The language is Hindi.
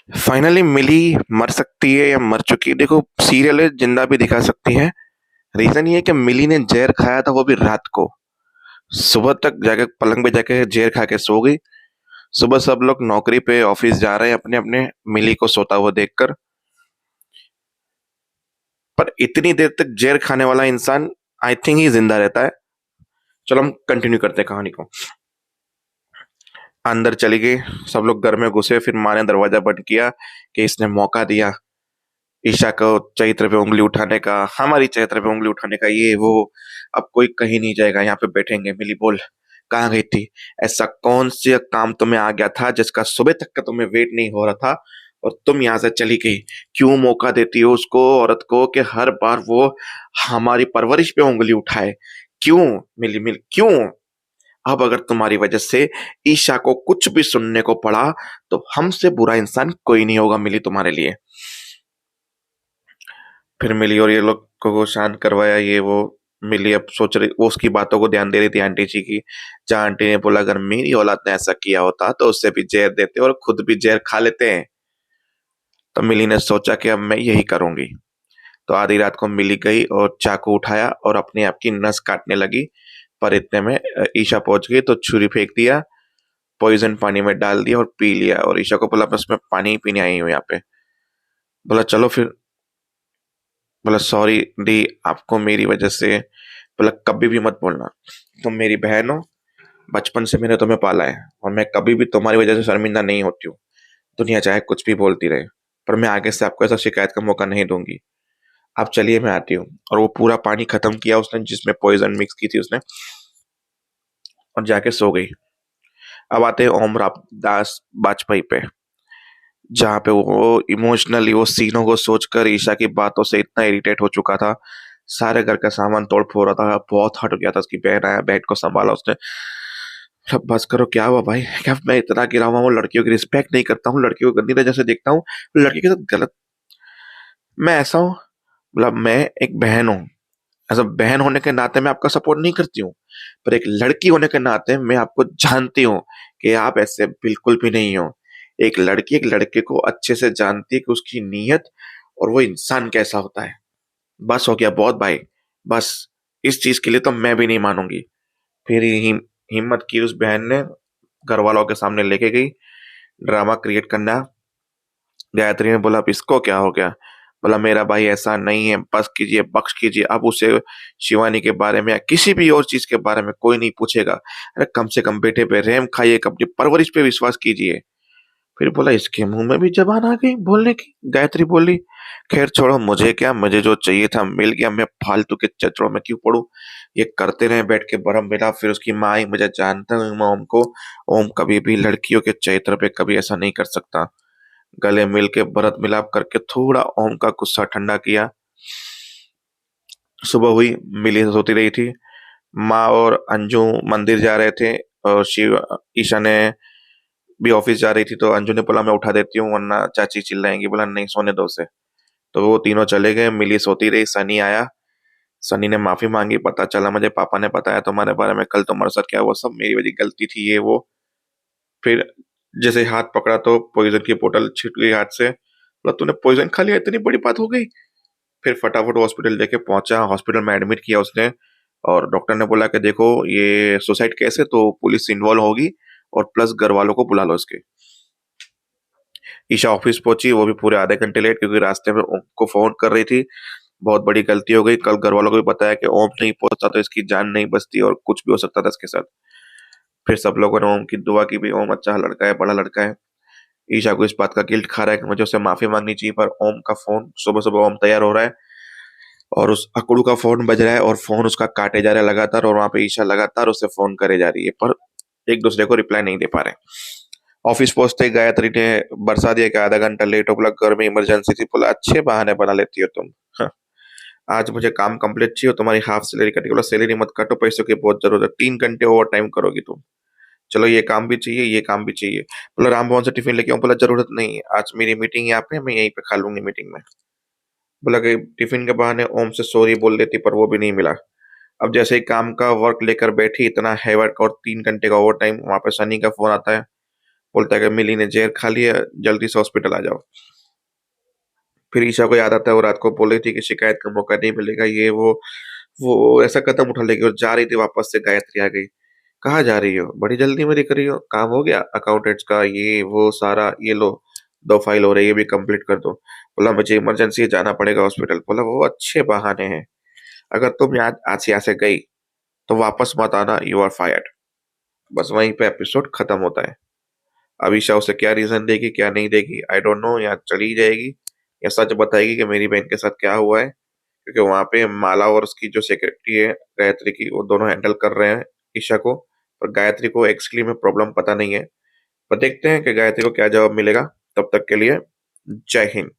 फाइनली मिली, मर सकती है या मर चुकी है। देखो सीरियल है, जिंदा भी दिखा सकती है। रीजन ये है कि मिली ने जहर खाया था, वो भी रात को। सुबह तक जाके पलंग पे जाके जहर खा के सो गई। सुबह सब लोग नौकरी पे ऑफिस जा रहे हैं अपने अपने, मिली को सोता हुआ देखकर। पर इतनी देर तक जहर खाने वाला इंसान आई थिंक ही जिंदा रहता है। चलो हम कंटिन्यू करते हैं कहानी को। अंदर चली गई, सब लोग घर में घुसे, फिर माँ ने दरवाजा बंद किया कि इसने मौका दिया ईशा को चरित्र पे उंगली उठाने का, हमारी चरित्र पे उंगली उठाने का, ये वो। अब कोई कहीं नहीं जाएगा, यहाँ पे बैठेंगे। मिली बोल, कहाँ गई थी? ऐसा कौन सा काम तुम्हें आ गया था जिसका सुबह तक का तुम्हें वेट नहीं हो रहा था और तुम यहाँ से चली गई? क्यों मौका देती हो उसको, औरत को, कि हर बार वो हमारी परवरिश पे उंगली उठाए? क्यों? मिली मिल क्यों? अब अगर तुम्हारी वजह से ईशा को कुछ भी सुनने को पड़ा तो हमसे बुरा इंसान कोई नहीं होगा मिली तुम्हारे लिए। फिर मिली और ये लोग को शांत करवाया, ये वो। मिली अब सोच रही, वो उसकी बातों को ध्यान दे रही थी आंटी जी की। जहाँ आंटी ने बोला अगर मेरी औलाद ने ऐसा किया होता तो उससे भी जहर देते और खुद भी जहर खा लेते हैं। तो मिली ने सोचा कि अब मैं यही करूंगी। तो आधी रात को मिली गई और चाकू उठाया और अपने आप की नस काटने लगी। पर इतने में ईशा पहुंच गई तो छुरी फेंक दिया, पॉइजन पानी में डाल दिया और पी लिया। और ईशा को बोला बस मैं पानी ही पीने आई हूँ यहाँ पे। बोला चलो फिर। बोला सॉरी दी, आपको मेरी वजह से। बोला कभी भी मत बोलना, तुम मेरी बहन हो, बचपन से मैंने तुम्हें पाला है और मैं कभी भी तुम्हारी वजह से शर्मिंदा नहीं होती हूँ। दुनिया चाहे कुछ भी बोलती रहे, पर मैं आगे से आपको ऐसा शिकायत का मौका नहीं दूंगी। आप चलिए मैं आती हूँ। और वो पूरा पानी खत्म किया उसने जिसमें पॉइजन मिक्स की थी उसने, और जाके सो गई। अब आते हैं ओम दास वाजपेयी पे, जहाँ पे वो इमोशनली वो सीनों को सोचकर ईशा की बातों से इतना इरिटेट हो चुका था। सारे घर का सामान तोड़ फोड़ रहा था, बहुत हट गया था। उसकी बहन आया, बेड को संभाला उसने। सब बस करो, क्या हुआ भाई? क्या मैं इतना गिरा हुआ हूँ? लड़कियों की रिस्पेक्ट नहीं करता हूँ, लड़कियों को गंदी नजर से देखता हूँ, लड़की के साथ गलत? मैं ऐसा हूँ? मतलब मैं एक बहन हूँ, एज अ बहन होने के नाते मैं आपका सपोर्ट नहीं करती हूँ, पर एक लड़की होने के नाते मैं आपको जानती हूँ कि आप ऐसे बिल्कुल भी नहीं हो। एक लड़की एक लड़के को अच्छे से जानती है कि उसकी नीयत और वो इंसान कैसा होता है। बस हो गया बहुत भाई, बस। इस चीज के लिए तो मैं भी नहीं मानूंगी। फिर हिम्मत की उस बहन ने, घर वालों के सामने लेके गई ड्रामा क्रिएट करना। गायत्री ने बोला अब इसको क्या हो गया? बोला मेरा भाई ऐसा नहीं है, बस कीजिए, बख्श कीजिए। अब उसे शिवानी के बारे में या किसी भी और चीज के बारे में कोई नहीं पूछेगा। अरे कम से कम बेटे पे रहम खाइए, अपनी परवरिश पे विश्वास कीजिए। फिर बोला इसके मुंह में भी जबान आ गई बोलने की। गायत्री बोली खैर छोड़ो, मुझे क्या, मुझे जो चाहिए था मिल गया, मैं फालतू के चक्करों में क्यों पड़ूं? ये करते रहे बैठ के बरम मिला। फिर उसकी माँ आई, मुझे जानता हूँ मैं ओम को। ओम कभी भी लड़कियों के चरित्र पे कभी ऐसा नहीं कर सकता। गले मिल के भरत मिलाप करके थोड़ा ओम का गुस्सा ठंडा किया। सुबह हुई, मिली सोती रही थी। माँ और अंजू मंदिर जा रहे थे और शिव ईशा ने भी ऑफिस जा रही थी। तो अंजू ने बोला मैं उठा देती हूँ वरना चाची चिल्लाएंगी। बोला नहीं, सोने दो उसे। तो वो तीनों चले गए, मिली सोती रही। सनी आया, सनी ने माफी मांगी। पता चला मुझे पापा ने बताया तुम्हारे बारे में, कल तुम्हारे साथ क्या हुआ, सब मेरी वजह गलती थी, ये वो। फिर जैसे हाथ पकड़ा तो पॉइजन की बोतल छिट गई हाथ से। बोला तूने पॉइजन खा लिया, इतनी बड़ी बात हो गई? फिर फटाफट हॉस्पिटल लेके पहुंचा, हॉस्पिटल में एडमिट किया उसने। और डॉक्टर ने बोला कि देखो ये सुसाइड केस है तो पुलिस इन्वॉल्व होगी, और प्लस घर वालों को बुला लो इसके। ईशा ऑफिस पहुंची, वो भी पूरे आधे घंटे लेट, क्योंकि रास्ते में ओम को फोन कर रही थी। बहुत बड़ी गलती हो गई। कल घर वालों को भी बताया कि ओम नहीं पहुंचता तो इसकी जान नहीं बचती और कुछ भी हो सकता था इसके साथ। फिर सब लोगों ने ओम की दुआ की भी, ओम अच्छा लड़का है, बड़ा लड़का है। ईशा को इस बात का गिल्ट खा रहा है कि मुझे उसे माफी मांगनी चाहिए। पर ओम का फोन, सुबह सुबह ओम तैयार हो रहा है और उस अकड़ू का फोन बज रहा है और फोन उसका काटे जा रहा है लगातार, और वहां पे ईशा लगातार उससे फोन करे जा रही है, पर एक दूसरे को रिप्लाई नहीं दे पा रहे। ऑफिस पहुंचते ही गायत्री ने बरसा दिया कि आधा घंटा लेट हो। बोला घर में इमरजेंसी थी। बोला अच्छे बहाने बना लेती हो तुम। हाँ, आज मुझे काम कंप्लीट चाहिए, तुम्हारी हाफ सैलरी कटेगी। बोला सैलरी मत काटो, पैसों की बहुत जरूरत है, 3 घंटे ओवर टाइम करोगी तुम। चलो ये काम भी चाहिए, ये काम भी चाहिए। बोला राम भवन से टिफिन लेके आऊं? बोला जरूरत नहीं है, आज मेरी मीटिंग यहाँ पे, मैं यहीं पे खा लूंगी मीटिंग में। बोला कि टिफिन के बहाने ओम से सॉरी बोल देती, पर वो भी नहीं मिला। अब जैसे ही काम का वर्क लेकर बैठी, इतना हैवर्क और 3 घंटे का ओवर टाइम, वहां पे सनी का फोन आता है। बोलता है कि मिली ने ज़हर खा लिया, जल्दी से हॉस्पिटल आ जाओ। फिर ईशा को याद आता है वो रात को बोल रही थी कि शिकायत का मौका नहीं मिलेगा, ये वो ऐसा कदम उठा लेगी और जा रही थी वापस से गायत्री आ गई। कहाँ जा रही हो? बड़ी जल्दी में दिख रही हो, काम हो गया अकाउंटेंट्स का ये वो सारा, ये लो 2 फाइल और है ये भी कंप्लीट कर दो। बोला मुझे इमरजेंसी जाना पड़ेगा हॉस्पिटल। बोला वो अच्छे बहाने हैं, अगर तुम आज से यहाँ से गई तो वापस मत आना, यू आर फायर्ड। बस वहीं पे एपिसोड खत्म होता है। अवीशा उसे क्या रीज़न देगी, क्या नहीं देगी, आई डोंट नो, या चली जाएगी या सच बताएगी कि मेरी बहन के साथ क्या हुआ है। क्योंकि वहाँ पे माला और उसकी जो सेक्रेटरी है गायत्री की, वो दोनों हैंडल कर रहे हैं ईशा को, और गायत्री को एक्चुअली में प्रॉब्लम पता नहीं है। पर देखते हैं कि गायत्री को क्या जवाब मिलेगा। तब तक के लिए जय हिंद।